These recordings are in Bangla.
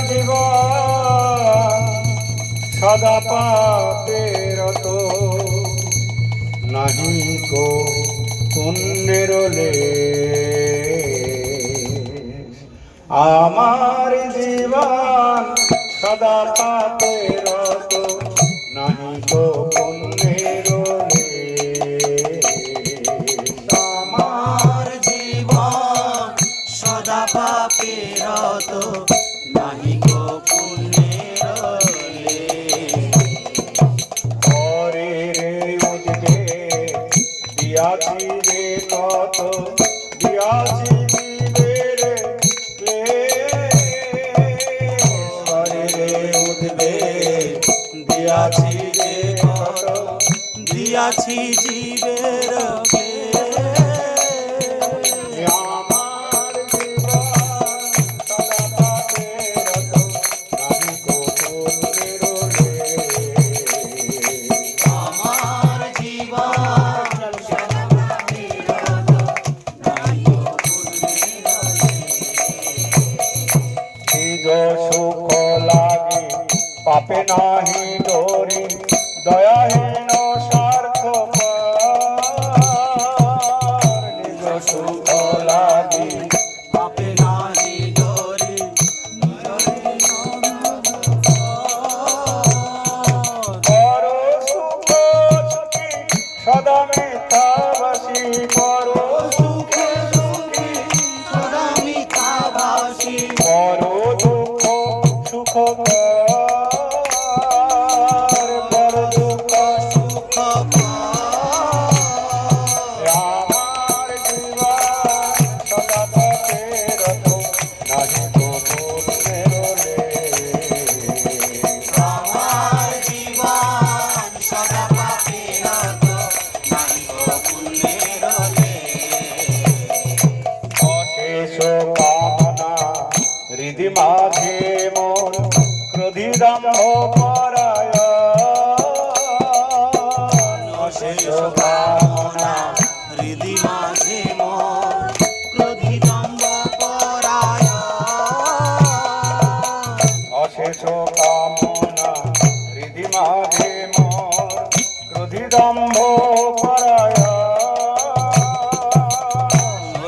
জীবন সদা পাপে রত, নাহি কো পুণ্যের লেশ। আমার জীবন সদা পাপে রত, নাহি কো পুণ্যের লেশ। আমার জীবন সদা পাপে রত, নাহি গো পুণ্যের লেশ। পরে রে উঠবে দিয়াছি রে কত, দিয়াছি জীবের ক্লেশ। পরে রে উঠবে দিয়াছি রে কত, দিয়াছি জীবের আমার জীবন সদা পাপে রত, নাহি কো পুণ্যের লেশ। আমার জীবন সদা পাপে রত, নাহি গো পুণ্যের নিজ সুখ লাগি পাপে নাহি ডরি, দয়াহীন স্বার্থপর। নিজ সুখ লাগি পাপে নাহি ডরি, পর সুখ সুখী সদা মিথ্যাবাসী, পর সুখ সুখী সদা মিথ্যাভাষী। পর দুঃখ সুখ পর দুঃখ সুখ আমার জীবন সদা পাপে রত, নাহি কো পুণ্যের লেশ। আমার জীবন সদা পাপে রত, নাহি গো পুণ্যের লেশ। অশেষ কামনা হৃদি মাঝে মোর, ক্রোধিদম্ভ পরায়ণ। অশেষ কামনা হৃদি মাঝে মোর, ক্রোধিদম্ভ পরায়ণ। অশেষ কামনা হৃদি মাঝে মোর, ক্রোধিদম্ভ পরায়ণ।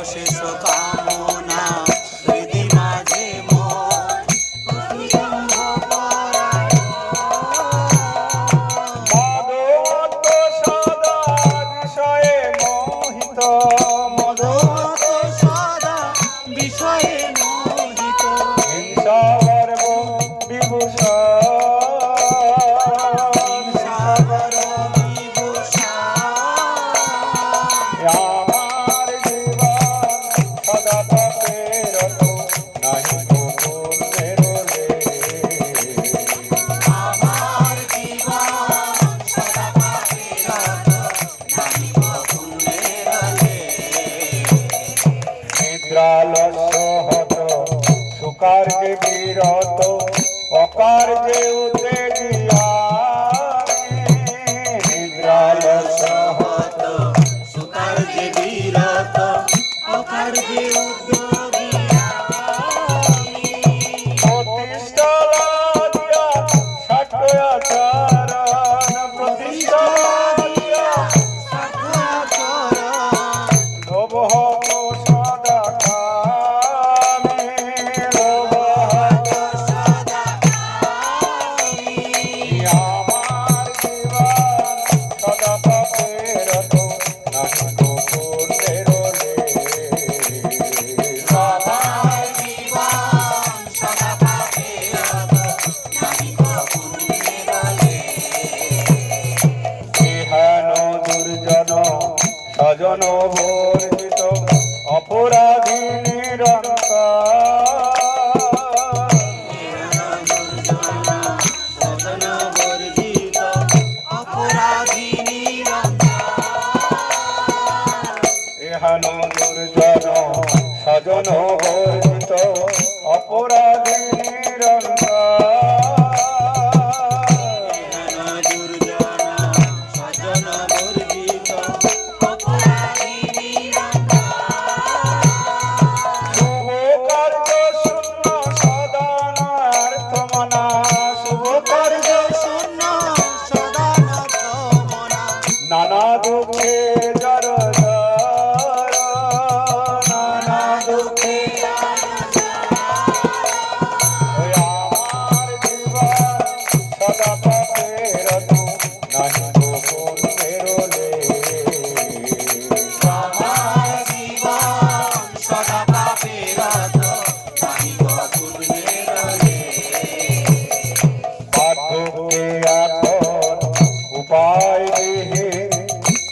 অশেষ কামনা হৃদি মাঝে মোর, ক্রোধিদম্ভ পরায়ণ। মদমত্ত সদা বিষয়ে মোহিত, মদমত সদা বিষয়ে মোহিত। হিংসা গর্ব বিভূষণ। সাগর বিভূষা। আমার জীবন সদা পাপে রত, নাহি কো পুণ্যের লেশ। আমার জীবন সদা পাপে রত, নাহি গো পুণ্যের লেশ। নিদ্রালস্য হত সুকার্যে বিরত, অকার্যে উত্তেজিয়া। নিদ্রালস্য হত সুকার্যে বিরত, অকার্যে উদ্যোগিয়া। প্রতিষ্ঠা লজ্জা ষাট্যাচরণ, প্রতিষ্ঠা লজ্জা লোভ সদা কামে, লোভ আমার জীবন সদা পাপে রত, নাহি কো পুণ্যের লেশ। আমার জীবন সদা পাপে রত, নাহি গো পুণ্যের লেশ। ইহান দুর্জন স্বজন বর্জিত, অপরাধী নিরন্তর। সদন বর্জিত, অপরাধী নিরন্তর। ইহান দুর্জন স্বজন বর্জিত, অপরাধী নিরন্তর। দুর্জন সজন বর্জিত, অপরাধী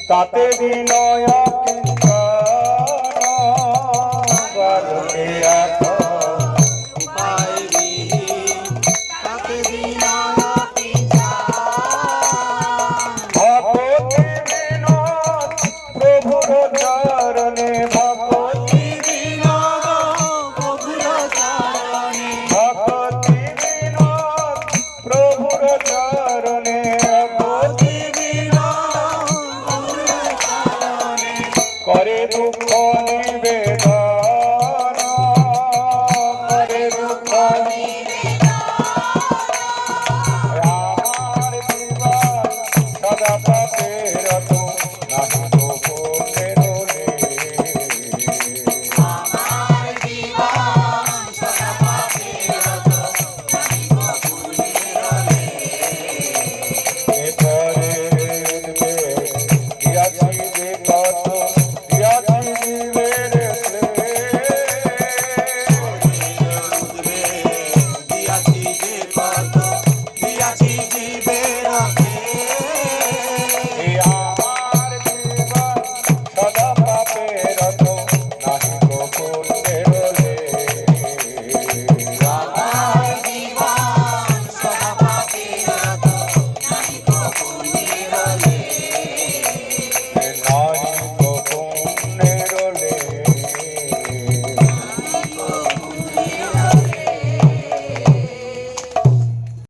তাতে বিনয় বালকে এখন উপায় বিহীন তাতে বিনয় পিছান ভকতি বিনোদ প্রভুর চরণে ভকতি বিনোদ প্রভুর চরণে ভকতি বিনোদ প্রভুর চরণে ভকতি বিনোদ প্রভুর চরণে করে দুঃখ নিবেদন করে দুঃখ নিবেদন